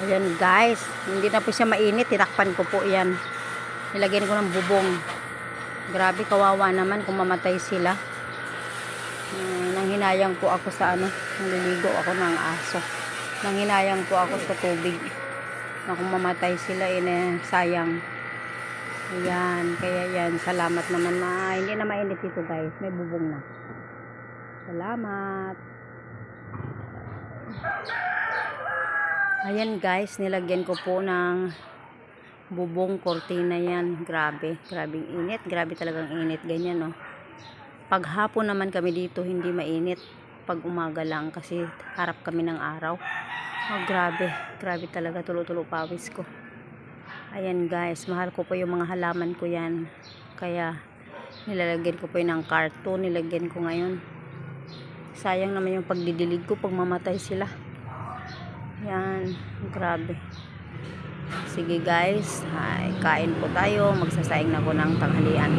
Ayan guys, hindi na po siya mainit, tinakpan ko po yan. Nilagyan ko ng bubong. Grabe, kawawa naman kung mamatay sila. Nanghinayang po ako sa naliligo ako ng aso. Nanghinayang po ako sa tubig. Na kung mamatay sila, sayang. Ayan, kaya yan, salamat naman na hindi na mainit dito guys, may bubong na. Salamat. Ayan guys, nilagyan ko po ng bubong, kortina yan. Grabe, grabing init. Grabe talagang init. Ganyan, no. Pag hapon naman kami dito, hindi mainit. Pag umaga lang, kasi harap kami ng araw. Oh, grabe. Grabe talaga, tulo-tulo pawis ko. Ayan guys, mahal ko po yung mga halaman ko yan. Kaya, nilalagyan ko po yun ng karton. Nilagyan ko ngayon. Sayang naman yung pagdidilig ko pag mamatay sila. Yan, grabe. Sige guys, kain po tayo. Magsasaing na ko ng tanghalian.